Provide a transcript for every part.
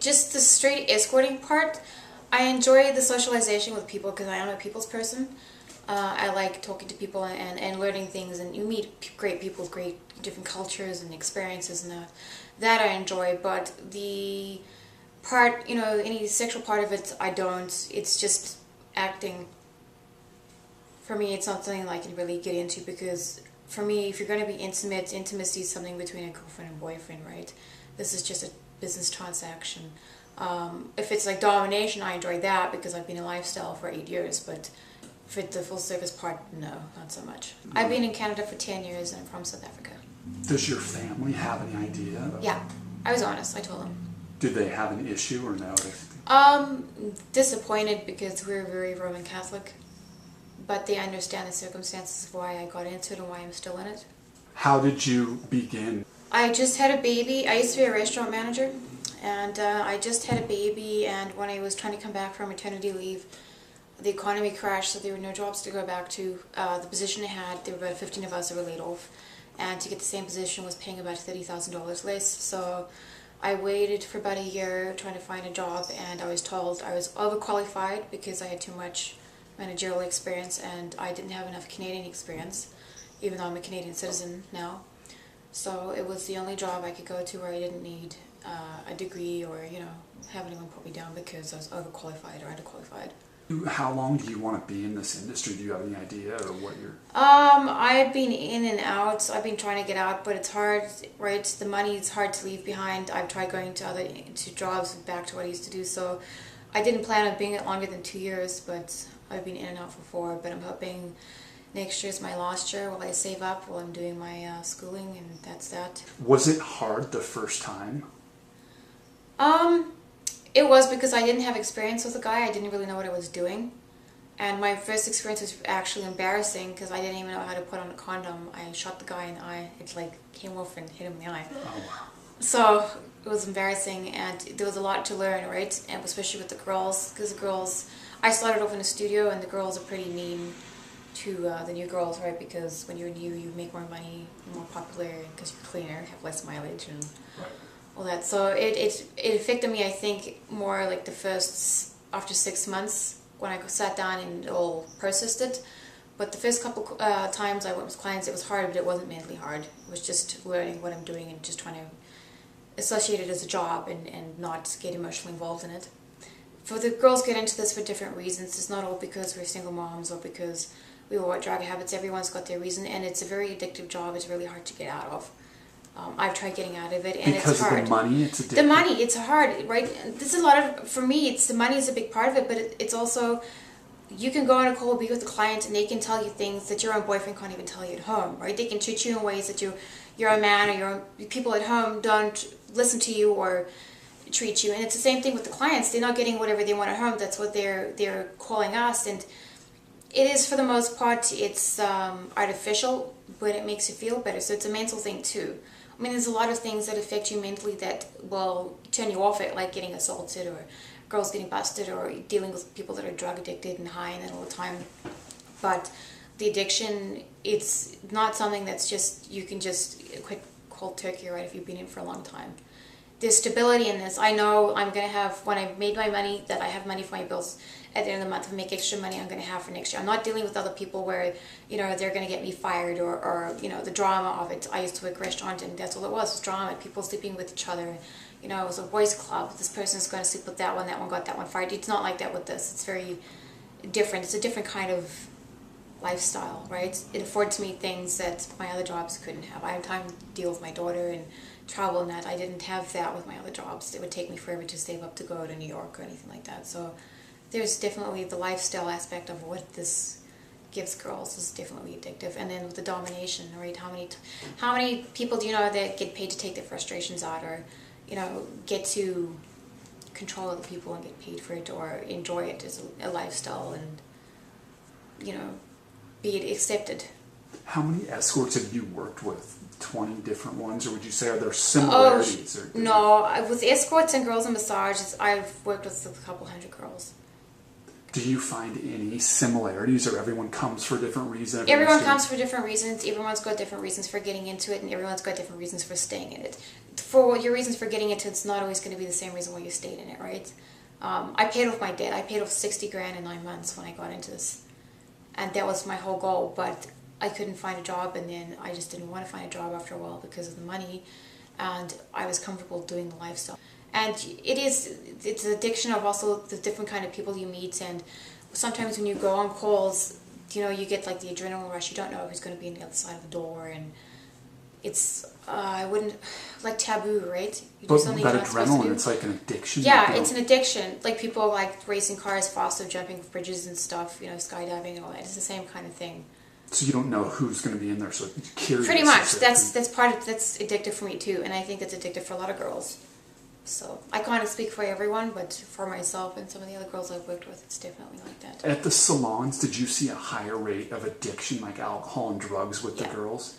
just the straight escorting part, I enjoy the socialization with people because I am a people's person. I like talking to people and learning things, and you meet great people with great different cultures and experiences, and that I enjoy. But the part, any sexual part of it, I don't. It's just acting. For me, it's not something I can really get into because for me, if you're going to be intimate, intimacy is something between a girlfriend and boyfriend, right? This is just a business transaction. If it's like domination, I enjoy that because I've been in lifestyle for 8 years, but for the full service part, no, not so much. I've been in Canada for 10 years and I'm from South Africa. Does your family have any idea? Yeah, I was honest, I told them. Did they have an issue or no? Disappointed because we're very Roman Catholic, but they understand the circumstances of why I got into it and why I'm still in it. How did you begin? I just had a baby. I used to be a restaurant manager, and I just had a baby, and when I was trying to come back from maternity leave, the economy crashed, so there were no jobs to go back to. The position I had, there were about 15 of us that were laid off, and to get the same position was paying about $30,000 less, so I waited for about a year trying to find a job, and I was told I was overqualified because I had too much managerial experience and I didn't have enough Canadian experience, even though I'm a Canadian citizen now. So it was the only job I could go to where I didn't need a degree or, have anyone put me down because I was overqualified or underqualified. How long do you want to be in this industry? Do you have any idea or what you're... I've been in and out. I've been trying to get out, but it's hard, right? The money is hard to leave behind. I've tried going to jobs back to what I used to do, so I didn't plan on being it longer than 2 years, but I've been in and out for 4, but I'm hoping next year is my last year while I save up while I'm doing my schooling, and that's that. Was it hard the first time? It was because I didn't have experience with the guy. I didn't really know what I was doing. And my first experience was actually embarrassing because I didn't even know how to put on a condom. I shot the guy in the eye. It came off and hit him in the eye. Oh, wow. So it was embarrassing, and there was a lot to learn, right? And especially with the girls, because the girls, I started off in a studio, and the girls are pretty mean to the new girls, right? Because when you're new, you make more money, you're more popular, because you're cleaner, have less mileage, and all that. So it affected me, I think, more like the first, after 6 months, when I sat down and all processed it. But the first couple times I went with clients, it was hard, but it wasn't mentally hard. It was just learning what I'm doing and just trying to associate it as a job and not get emotionally involved in it. For the girls get into this for different reasons. It's not all because we're single moms or because we all want drug habits. Everyone's got their reason, and it's a very addictive job. It's really hard to get out of. I've tried getting out of it, and because it's hard. Because of the money, it's addictive. The money, it's hard, right? This is a lot of, for me, it's the money is a big part of it, but it's also, you can go on a call, be with the client, and they can tell you things that your own boyfriend can't even tell you at home, right? They can treat you in ways that your own man or your own people at home don't listen to you or treat you. And it's the same thing with the clients. They're not getting whatever they want at home. That's what they're calling us. And it is, for the most part, it's artificial, but it makes you feel better. So it's a mental thing too. I mean, there's a lot of things that affect you mentally that will turn you off it, like getting assaulted or girls getting busted or dealing with people that are drug addicted and high and all the time. But the addiction, it's not something that's just, you can just quit cold turkey, right, if you've been in for a long time. There's stability in this. I know I'm going to have, when I've made my money, that I have money for my bills at the end of the month. If I make extra money, I'm going to have for next year. I'm not dealing with other people where, they're going to get me fired or the drama of it. I used to work restaurant, and that's all it was drama. People sleeping with each other. It was a boys club. This person's going to sleep with that one got that one fired. It's not like that with this. It's very different. It's a different kind of lifestyle, right? It affords me things that my other jobs couldn't have. I have time to deal with my daughter and travel and that. I didn't have that with my other jobs. It would take me forever to save up to go to New York or anything like that. So there's definitely the lifestyle aspect of what this gives girls is definitely addictive. And then with the domination, right? How many people do you know that get paid to take their frustrations out, or get to control other people and get paid for it, or enjoy it as a lifestyle and be it accepted? How many escorts have you worked with? 20 different ones, or would you say are there similarities? No, with escorts and girls and massages, I've worked with a couple hundred girls. Do you find any similarities, or everyone comes for different reasons? Everyone comes for different reasons. Everyone's got different reasons for getting into it, and everyone's got different reasons for staying in it. for your reasons for getting into it's not always going to be the same reason why you stayed in it, right? I paid off my debt. I paid off 60 grand in 9 months when I got into this. And that was my whole goal, but I couldn't find a job, and then I just didn't want to find a job after a while because of the money, and I was comfortable doing the lifestyle. And it's an addiction of also the different kind of people you meet, and sometimes when you go on calls, you know, you get like the adrenaline rush. You don't know who's going to be on the other side of the door, and it's I wouldn't like taboo, right? You do But something that you're not supposed to adrenaline, do. it's like an addiction. Yeah, you know? it's an addiction. Like people like racing cars faster, jumping bridges and stuff, you know, skydiving and all that. It's the same kind of thing. So you don't know who's going to be in there, so you're curious. Pretty much. That's addictive for me too, and I think that's addictive for a lot of girls. So I can't speak for everyone, but for myself and some of the other girls I've worked with, it's definitely like that. At the salons, did you see a higher rate of addiction, like alcohol and drugs, with the girls?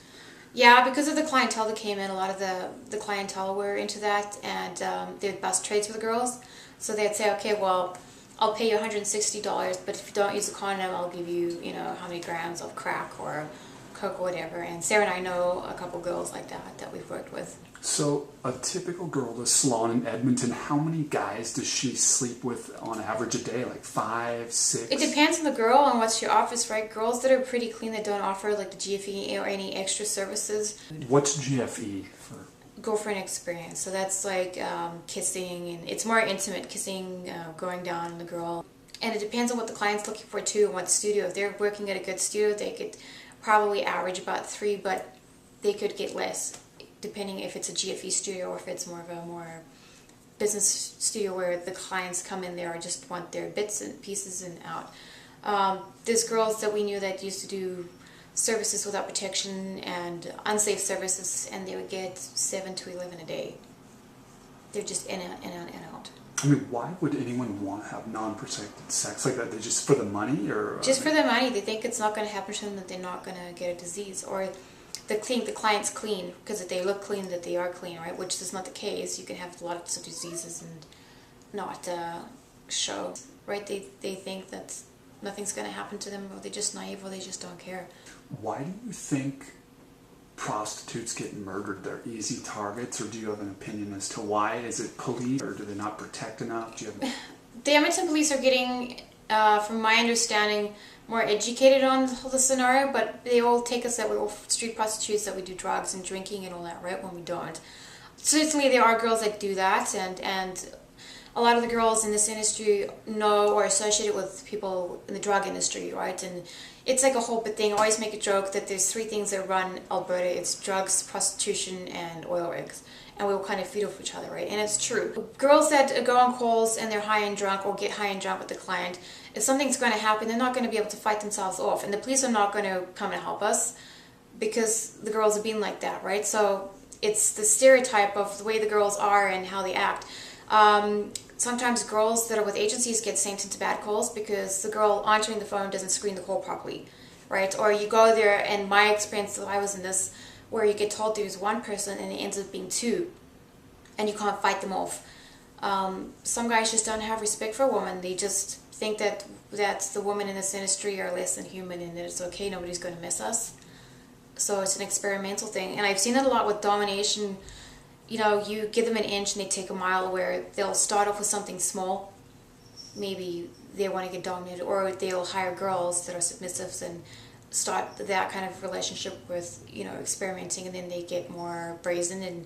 Yeah, because of the clientele that came in, a lot of the clientele were into that, and they'd bust trades for the girls. So they'd say, okay, well, I'll pay you $160, but if you don't use a condom, I'll give you, you know, how many grams of crack or coke or whatever. And Sarah and I know a couple girls like that we've worked with. So a typical girl at a salon in Edmonton, how many guys does she sleep with on average a day? Like 5, 6? It depends on the girl and what she offers, right? Girls that are pretty clean that don't offer like the GFE or any extra services. What's GFE for? Girlfriend experience. So that's like kissing, and it's more intimate, kissing, going down on the girl. And it depends on what the client's looking for too, and what studio. If they're working at a good studio, they could probably average about 3, but they could get less, depending if it's a GFE studio or if it's more of a more business studio where the clients come in there or just want their bits and pieces and out. There's girls that we knew that used to do services without protection and unsafe services, and they would get 7 to 11 a day. They're just in and out, in and out. I mean, why would anyone want to have non-protected sex like that? They just for the money, or just for the money? They think it's not going to happen to them, that they're not going to get a disease, or they think the client's clean because if they look clean, that they are clean, right? Which is not the case. You can have lots of diseases and not show, right? They think that nothing's going to happen to them, or they're just naive, or they just don't care. Why do you think prostitutes get murdered? They're easy targets, or do you have an opinion as to why? Is it police, or do they not protect enough? Do you have... The Edmonton police are getting, from my understanding, more educated on the scenario, but they all take us that we're all street prostitutes, that we do drugs and drinking and all that, right, when we don't. Certainly there are girls that do that, and a lot of the girls in this industry know or are associated with people in the drug industry, right? And it's like a whole big thing. I always make a joke that there's 3 things that run Alberta. It's drugs, prostitution, and oil rigs. And we all kind of feed off each other, right? And it's true. Girls that go on calls and they're high and drunk or get high and drunk with the client, if something's going to happen, they're not going to be able to fight themselves off. And the police are not going to come and help us because the girls have been like that, right? So it's the stereotype of the way the girls are and how they act. Sometimes girls that are with agencies get sent into bad calls because the girl answering the phone doesn't screen the call properly, right? Or you go there, and my experience, I was in this, where you get told there's 1 person and it ends up being 2, and you can't fight them off. Some guys just don't have respect for a woman. They just think that the women in this industry are less than human and that it's okay, nobody's going to miss us. So it's an experimental thing. And I've seen it a lot with domination. You know, you give them an inch and they take a mile, where they'll start off with something small. Maybe they want to get dominated, or they'll hire girls that are submissives and start that kind of relationship with, you know, experimenting, and then they get more brazen, and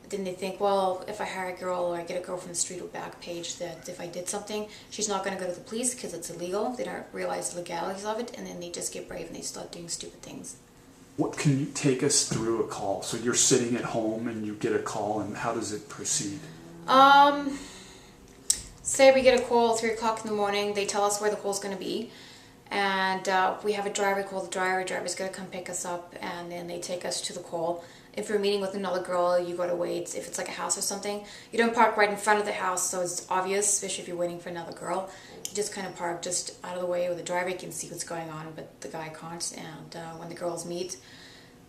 then they think, well, if I hire a girl or I get a girl from the street or back page, that if I did something, she's not going to go to the police because it's illegal. They don't realize the legalities of it, and then they just get brave and they start doing stupid things. What can you take us through a call? So you're sitting at home and you get a call, and how does it proceed? Say we get a call at 3 o'clock in the morning. They tell us where the call's going to be, and we have a driver. Call the driver. Driver's going to come pick us up, and then they take us to the call. If you're meeting with another girl, you got to wait. If it's like a house or something, you don't park right in front of the house, so it's obvious, especially if you're waiting for another girl. You just kind of park just out of the way where the driver can see what's going on, but the guy can't. And when the girls meet,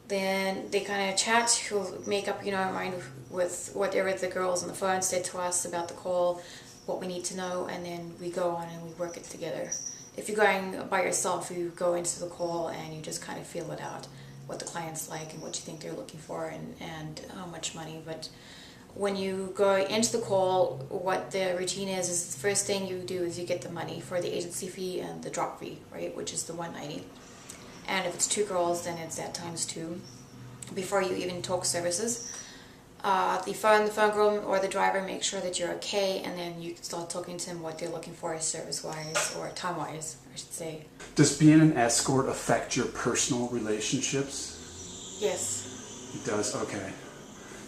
then they kind of chat. He'll make up, you know, our mind with whatever the girls on the phone said to us about the call, what we need to know, and then we go on and we work it together. If you're going by yourself, you go into the call and you just kind of feel it out, what the client's like and what you think they're looking for, and how much money. But when you go into the call, what the routine is the first thing you do is you get the money for the agency fee and the drop fee, right, which is the $190. And if it's 2 girls, then it's that times 2 before you even talk services. The phone girl or the driver make sure that you're okay, and then you can start talking to them what they're looking for service-wise or time-wise, I should say. Does being an escort affect your personal relationships? Yes. It does? Okay.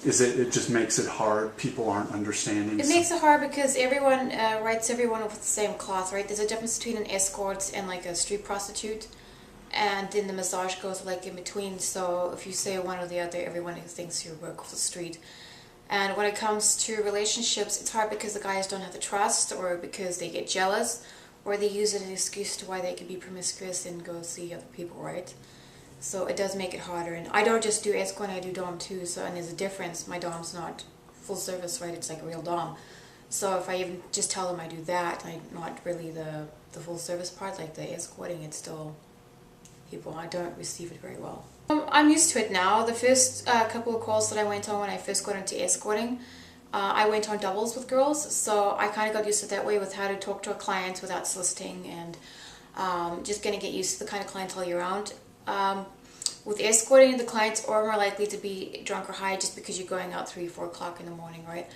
It just makes it hard? People aren't understanding? It makes it hard because everyone writes everyone with the same cloth, right? There's a difference between an escort and like a street prostitute. And then the massage goes like in between, so if you say one or the other, everyone thinks you work off the street. And when it comes to relationships, it's hard because the guys don't have the trust, or because they get jealous, or they use it as an excuse to why they can be promiscuous and go see other people, right? So it does make it harder. And I don't just do escort, I do dom too, so, and there's a difference. My dom's not full service, right? It's like a real dom. So if I even just tell them I do that, I'm not really the full service part, like the escorting, it's still... people, I don't receive it very well. I'm used to it now. The first couple of calls that I went on when I first got into escorting, I went on doubles with girls, so I kind of got used to it that way with how to talk to a client without soliciting, and just going to get used to the kind of clientele you're around. With escorting, the clients are more likely to be drunk or high just because you're going out 3 or 4 o'clock in the morning, right?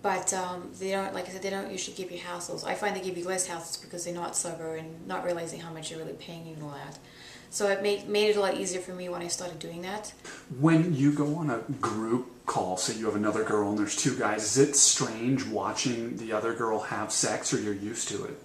But they don't, like I said, they don't usually give you hassles. I find they give you less hassles because they're not sober and not realizing how much you're really paying you and all that. So it made it a lot easier for me when I started doing that. When you go on a group call, say you have another girl and there's 2 guys, is it strange watching the other girl have sex, or you're used to it?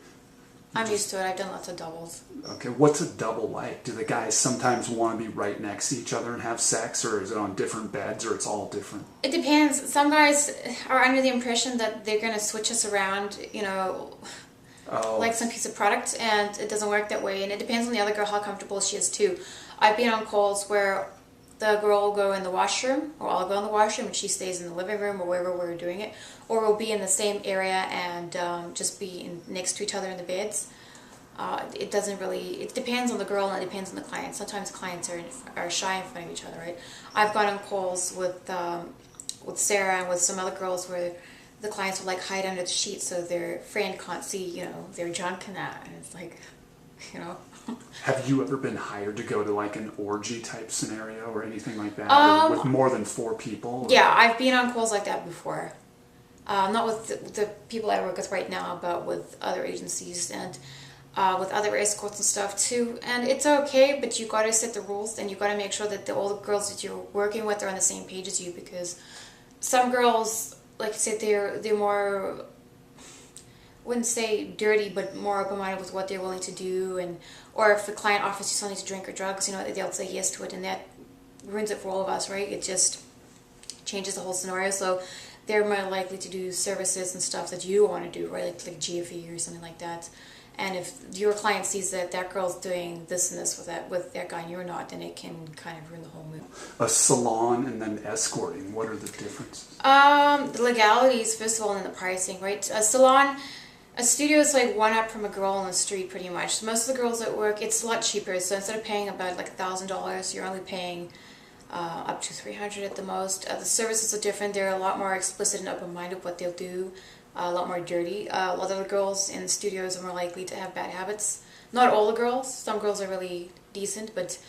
I'm used to it. I've done lots of doubles. Okay, what's a double like? Do the guys sometimes want to be right next to each other and have sex, or is it on different beds, or it's all different? It depends. Some guys are under the impression that they're going to switch us around, you know, like some piece of product, and it doesn't work that way. And it depends on the other girl how comfortable she is too. I've been on calls where the girl will go in the washroom, or I'll go in the washroom and she stays in the living room or wherever we're doing it, or we'll be in the same area and just be next to each other in the beds. It doesn't really, it depends on the girl and it depends on the client. Sometimes clients are shy in front of each other, right? I've gone on calls with Sarah and with some other girls where the clients will like hide under the sheet so their friend can't see, you know, their junk and that, and it's like, you know. Have you ever been hired to go to like an orgy type scenario or anything like that, with more than 4 people? Or? Yeah, I've been on calls like that before. Not with the people I work with right now, but with other agencies and with other escorts and stuff too. And it's okay, but you gotta set the rules, and you gotta make sure that all the girls that you're working with are on the same page as you, because some girls, like I said, they're more, wouldn't say dirty, but more open-minded with what they're willing to do, and or if the client offers you something to drink or drugs, you know, they'll say yes to it, and that ruins it for all of us, right? It just changes the whole scenario. So they're more likely to do services and stuff that you want to do, right? Like GFE or something like that. And if your client sees that that girl's doing this and this with that guy and you're not, then it can kind of ruin the whole mood. A salon and then escorting, what are the differences? The legalities, first of all, and the pricing, right? A salon, a studio is like one up from a girl on the street, pretty much. So most of the girls at work, it's a lot cheaper. So instead of paying about like $1,000, you're only paying up to $300 at the most. The services are different. They're a lot more explicit and open-minded what they'll do. A lot more dirty. A lot of the girls in studios are more likely to have bad habits. Not all the girls. Some girls are really decent, but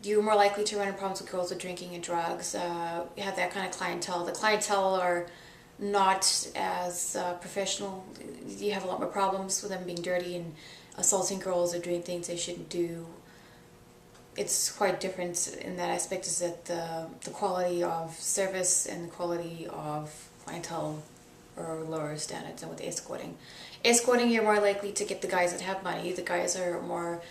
you're more likely to run into problems with girls with drinking and drugs. You have that kind of clientele. The clientele are not as professional. You have a lot more problems with them being dirty and assaulting girls or doing things they shouldn't do. It's quite different in that aspect, is that the quality of service and the quality of clientele or lower standards than with escorting. Escorting, you're more likely to get the guys that have money. The guys are more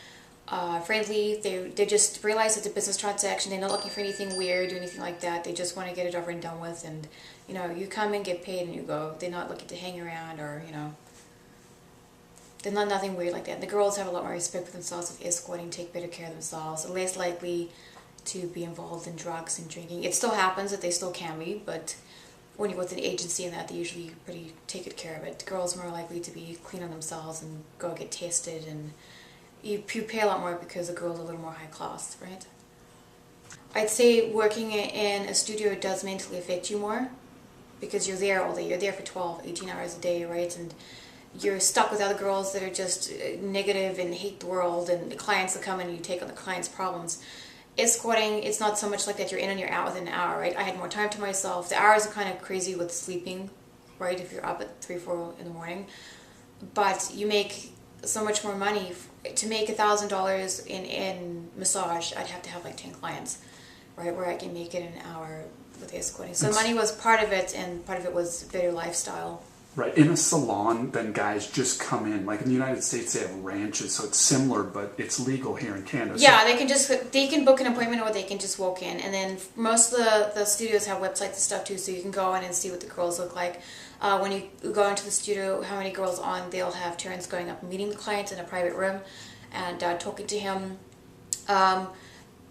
friendly. They just realize it's a business transaction. They're not looking for anything weird or anything like that. They just want to get it over and done with, and you know, you come and get paid and you go. They're not looking to hang around, or you know, they're not nothing weird like that. The girls have a lot more respect for themselves with escorting, take better care of themselves, are less likely to be involved in drugs and drinking. It still happens that they still can be, but when you're with an agency and that, they usually pretty take good care of it. Girls are more likely to be clean on themselves and go get tested, and you pay a lot more because the girls are a little more high class, right? I'd say working in a studio does mentally affect you more, because you're there all day. You're there for 12, 18 hours a day, right? And you're stuck with other girls that are just negative and hate the world, and the clients that come in and you take on the clients' problems. Escorting, it's not so much like that you're in and you're out within an hour, right? I had more time to myself. The hours are kind of crazy with sleeping, right? If you're up at 3, 4 in the morning. But you make so much more money. To make $1,000 in massage, I'd have to have like 10 clients, right? Where I can make it in an hour with escorting. So money was part of it, and part of it was better lifestyle. Right. In a salon, then guys just come in. Like in the United States, they have ranches, so it's similar, but it's legal here in Canada. Yeah, they can book an appointment, or they can just walk in. And then most of the studios have websites and stuff too, so you can go in and see what the girls look like. When you go into the studio, how many girls on, they'll have turns going up and meeting the client in a private room and talking to him.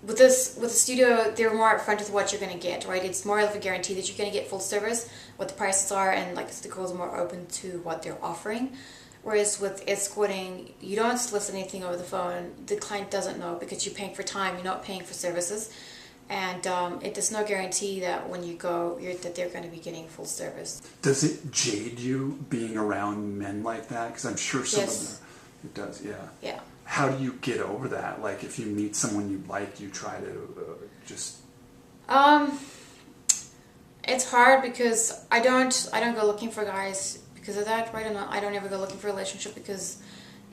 With the studio, they're more upfront with what you're going to get, right? It's more of a guarantee that you're going to get full service, what the prices are, and like the girls are more open to what they're offering. Whereas with escorting, you don't solicit anything over the phone. The client doesn't know, because you're paying for time, you're not paying for services. And there's no guarantee that when you go, that they're going to be getting full service. Does it jade you being around men like that? Because I'm sure some of them, it does, yeah. Yeah. How do you get over that? Like, if you meet someone you like, you try to just... It's hard, because I don't go looking for guys because of that, right? I don't ever go looking for a relationship, because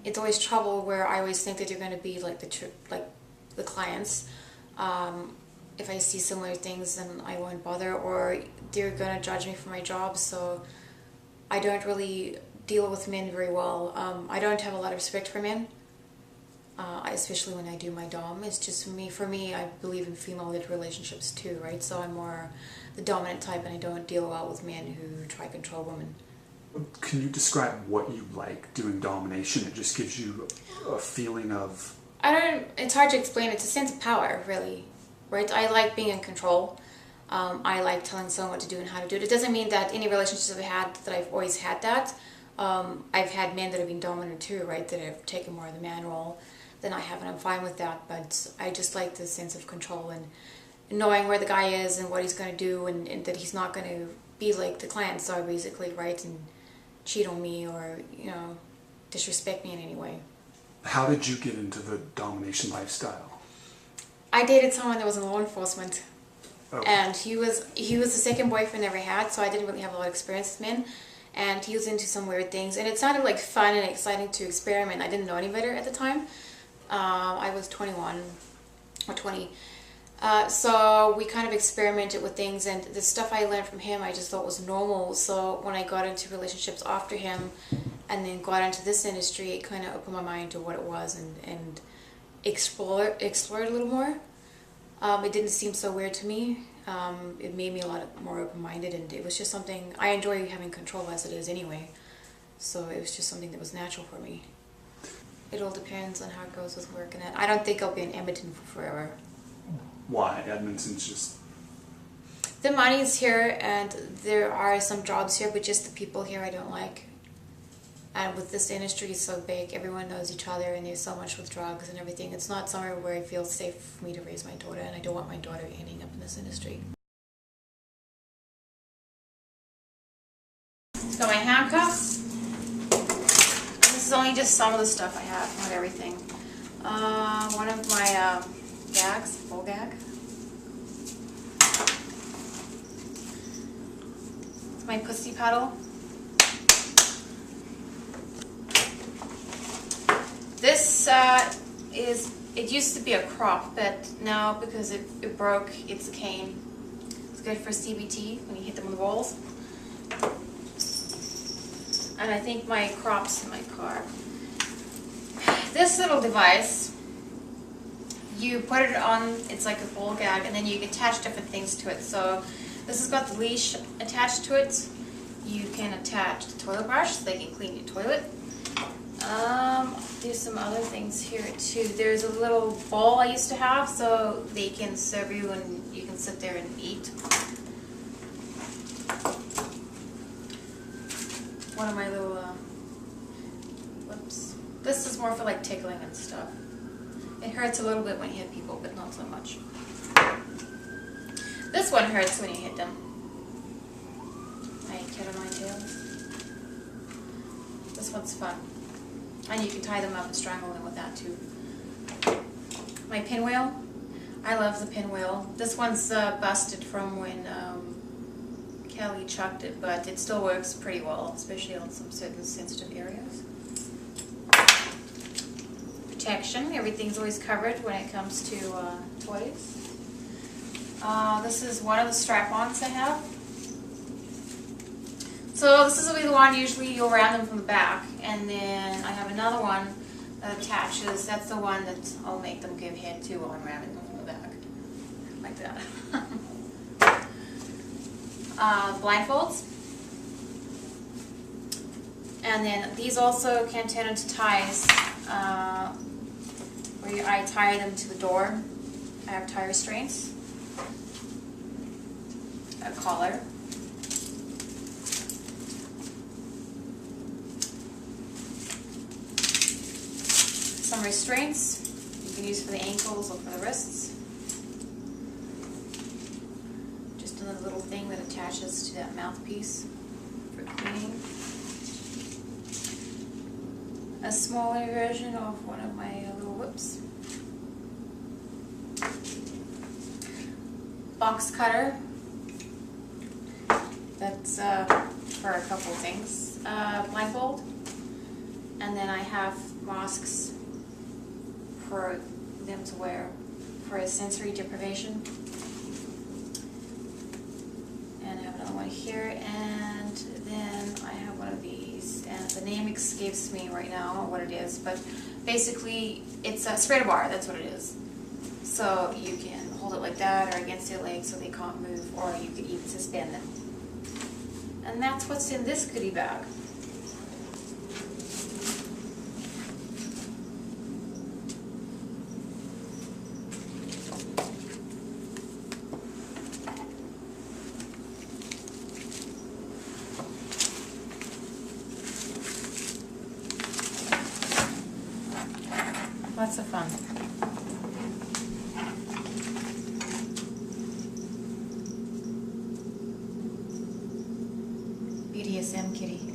it's always trouble where I always think that you're going to be like the clients. If I see similar things, then I won't bother, or they're going to judge me for my job. So I don't really deal with men very well. I don't have a lot of respect for men. Especially when I do my dom. It's just for me, I believe in female-led relationships too, right? So I'm more the dominant type, and I don't deal well with men who try to control women. Can you describe what you like doing domination? It just gives you a feeling of... It's hard to explain. It's a sense of power, really, right? I like being in control. I like telling someone what to do and how to do it. It doesn't mean that any relationships I've had that I've always had that. I've had men that have been dominant too, right? That have taken more of the man role than I have, and I'm fine with that. But I just like the sense of control and knowing where the guy is and what he's going to do, and that he's not going to be like the client saw, basically, right? And cheat on me, or, disrespect me in any way. How did you get into the domination lifestyle? I dated someone that was in law enforcement. Oh. And he was the second boyfriend I ever had, so I didn't really have a lot of experience with men. And he was into some weird things, and it sounded like fun and exciting to experiment. I didn't know any better at the time. I was 21 or 20. So we kind of experimented with things, and the stuff I learned from him I just thought was normal. So when I got into relationships after him and then got into this industry, it kind of opened my mind to what it was, and explored a little more. It didn't seem so weird to me. It made me a lot more open-minded, and it was just something, I enjoy having control as it is anyway. So it was just something that was natural for me. It all depends on how it goes with work and that. I don't think I'll be in Edmonton for forever. Why? Edmonton's just... The money's here, and there are some jobs here, but just the people here I don't like. And with this industry so big, everyone knows each other, and there's so much with drugs and everything. It's not somewhere where I feel safe for me to raise my daughter, and I don't want my daughter ending up in this industry. So my handcuffs. This is only just some of the stuff I have, not everything. One of my gags, full gag. It's my pussy paddle. This it used to be a crop, but now because it broke, it's a cane. It's good for CBT when you hit them on the walls. And I think my crop's in my car. This little device, you put it on, it's like a ball gag, and then you attach different things to it. So this has got the leash attached to it. You can attach the toilet brush so they can clean your toilet. There's some other things here too. There's a little bowl I used to have so they can serve you and you can sit there and eat. One of my little, whoops. This is more for like tickling and stuff. It hurts a little bit when you hit people, but not so much. This one hurts when you hit them. tie cat-o'-nine tails. This one's fun. And you can tie them up and strangle them with that too. My pinwheel. I love the pinwheel. This one's busted from when Kelly chucked it, but it still works pretty well, especially on some certain sensitive areas. Protection. Everything's always covered when it comes to toys. This is one of the strap-ons I have. So this will be the one usually you'll round them from the back, and then I have another one that attaches. That's the one that I'll make them give head to while I'm rounding them from the back, like that. Blindfolds, and then these also can turn into ties, where I tie them to the door. I have tie restraints, a collar. Some restraints you can use for the ankles or for the wrists. Just another little thing that attaches to that mouthpiece for cleaning. A smaller version of one of my little whips. Box cutter. That's for a couple things. Blindfold. And then I have masks for them to wear for a sensory deprivation. And I have another one here, and then I have one of these, and the name escapes me right now what it is, but basically it's a spreader bar, that's what it is. So you can hold it like that or against your legs so they can't move, or you could even suspend them. And that's what's in this goodie bag. Lots of fun. BDSM kitty.